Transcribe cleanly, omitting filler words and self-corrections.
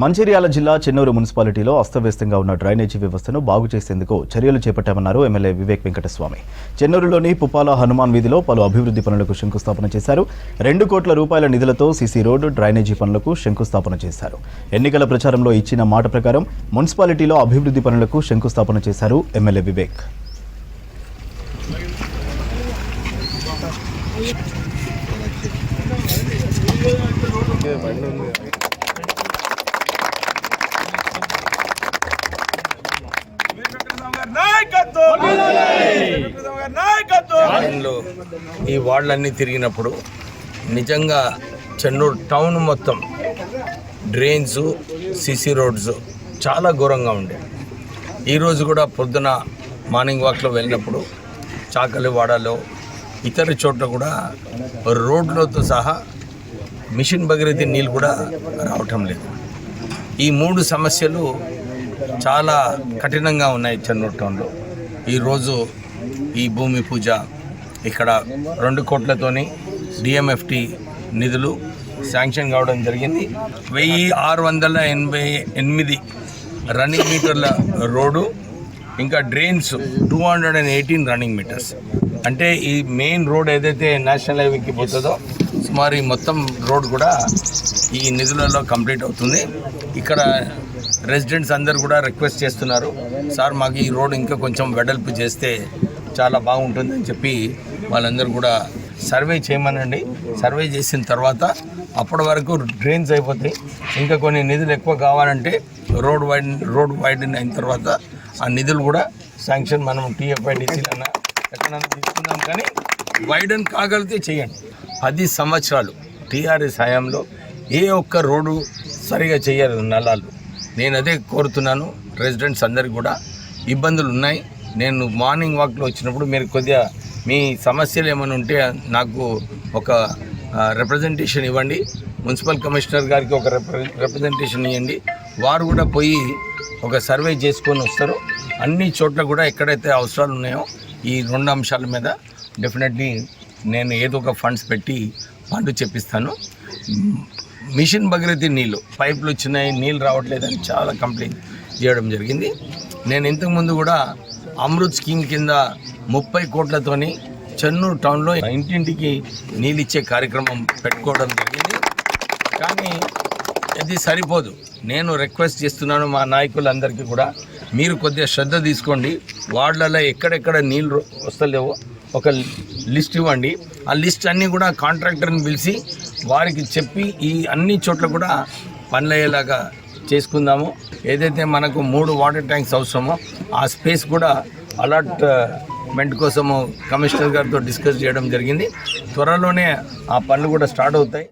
మంచిర్యాల జిల్లా చెన్నూరు మున్సిపాలిటీలో అస్తవ్యస్తంగా ఉన్న డ్రైనేజీ వ్యవస్థను బాగు చేసేందుకు చర్యలు చేపట్టామన్నారు ఎమ్మెల్యే వివేక్ వెంకటస్వామి. చెన్నూరులోని పుప్పాల హనుమాన్ వీధిలో పలు అభివృద్ధి పనులకు శంకుస్థాపన చేశారు. 2 కోట్ల రూపాయల నిధులతో సీసీ రోడ్డు, డ్రైనేజీ పనులకు శంకుస్థాపన చేశారు. ఎన్నికల ప్రచారంలో ఇచ్చిన మాట ప్రకారం మున్సిపాలిటీలో అభివృద్ధి పనులకు శంకుస్థాపన చేశారు ఎమ్మెల్యే వివేక్. ఈ వార్డులన్నీ తిరిగినప్పుడు నిజంగా చెన్నూరు టౌన్ మొత్తం డ్రైన్స్, సిసి రోడ్స్ చాలా ఘోరంగా ఉండే. ఈరోజు కూడా పొద్దున మార్నింగ్ వాక్లో వెళ్ళినప్పుడు చాకలివాడలో ఇతర చోట్ల కూడా రోడ్లతో సహా మిషన్ భగీరథ నీళ్ళు కూడా రావటం లేదు. ఈ 3 సమస్యలు చాలా కఠినంగా ఉన్నాయి చెన్నూరు టౌన్లో. ఈరోజు ఈ భూమి పూజ ఇక్కడ 2 కోట్లతోని డిఎంఎఫ్టి నిధులు శాంక్షన్ కావడం జరిగింది. 1688 రన్నింగ్ మీటర్ల రోడ్డు, ఇంకా డ్రైన్స్ 218 రన్నింగ్ మీటర్స్. అంటే ఈ మెయిన్ రోడ్ ఏదైతే నేషనల్ హైవేకి పోతుందో సుమారు ఈ మొత్తం రోడ్ కూడా ఈ నిధులలో కంప్లీట్ అవుతుంది. ఇక్కడ రెసిడెంట్స్ అందరు కూడా రిక్వెస్ట్ చేస్తున్నారు, సార్ మాకు ఈ రోడ్ ఇంకా కొంచెం వెడల్పు చేస్తే చాలా బాగుంటుందని చెప్పి వాళ్ళందరూ కూడా సర్వే చేయమనండి. సర్వే చేసిన తర్వాత అప్పటి వరకు డ్రైన్స్ అయిపోతాయి. ఇంకా కొన్ని నిధులు ఎక్కువ కావాలంటే రోడ్ వైడెన్ అయిన తర్వాత ఆ నిధులు కూడా శాంక్షన్ మనం టీఎఫ్ఐడిసిలన్నా ఎక్కడన్నా తీసుకుందాం, కానీ వైడెన్ కాగలిగితే చేయండి. 10 సంవత్సరాలు టీఆర్ఎస్ హయాంలో ఏ ఒక్క రోడ్డు సరిగా చేయరు నల్లాలు. నేను అదే కోరుతున్నాను. రెసిడెంట్స్ అందరికి కూడా ఇబ్బందులు ఉన్నాయి. నేను మార్నింగ్ వాక్లో వచ్చినప్పుడు మీరు కొద్దిగా మీ సమస్యలు ఏమైనా ఉంటే నాకు ఒక రిప్రజెంటేషన్ ఇవ్వండి. మున్సిపల్ కమిషనర్ గారికి ఒక రిప్రజెంటేషన్ ఇవ్వండి. వారు కూడా పోయి ఒక సర్వే చేసుకొని వస్తారు. అన్ని చోట్ల కూడా ఎక్కడైతే అవసరాలు ఉన్నాయో ఈ 2 అంశాల మీద డెఫినెట్లీ నేను ఏదో ఒక ఫండ్స్ పెట్టి పనులు చెప్పిస్తాను. మిషన్ భగీరథ నీళ్ళు పైపులు వచ్చినాయి, నీళ్ళు రావట్లేదని చాలా కంప్లైంట్ చేయడం జరిగింది. నేను ఇంతకుముందు కూడా అమృత్ స్కీమ్ కింద 30 కోట్లతోని చెన్నూరు టౌన్లో ఇంటింటికి నీళ్ళు ఇచ్చే కార్యక్రమం పెట్టుకోవడం జరిగింది. కానీ అది సరిపోదు. నేను రిక్వెస్ట్ చేస్తున్నాను మా నాయకులందరికీ కూడా, మీరు కొద్దిగా శ్రద్ధ తీసుకోండి. వార్డులలో ఎక్కడెక్కడ నీళ్ళు వస్తలేవో ఒక లిస్ట్ ఇవ్వండి. ఆ లిస్ట్ అన్నీ కూడా కాంట్రాక్టర్ని పిలిచి వారికి చెప్పి ఈ అన్ని చోట్ల కూడా పనులయ్యేలాగా చేసుకుందాము. ఏదైతే మనకు 3 వాటర్ ట్యాంక్స్ అవసరమో ఆ స్పేస్ కూడా అలాట్మెంట్ కోసము కమిషనర్ గారితో డిస్కస్ చేయడం జరిగింది. త్వరలోనే ఆ పనులు కూడా స్టార్ట్ అవుతాయి.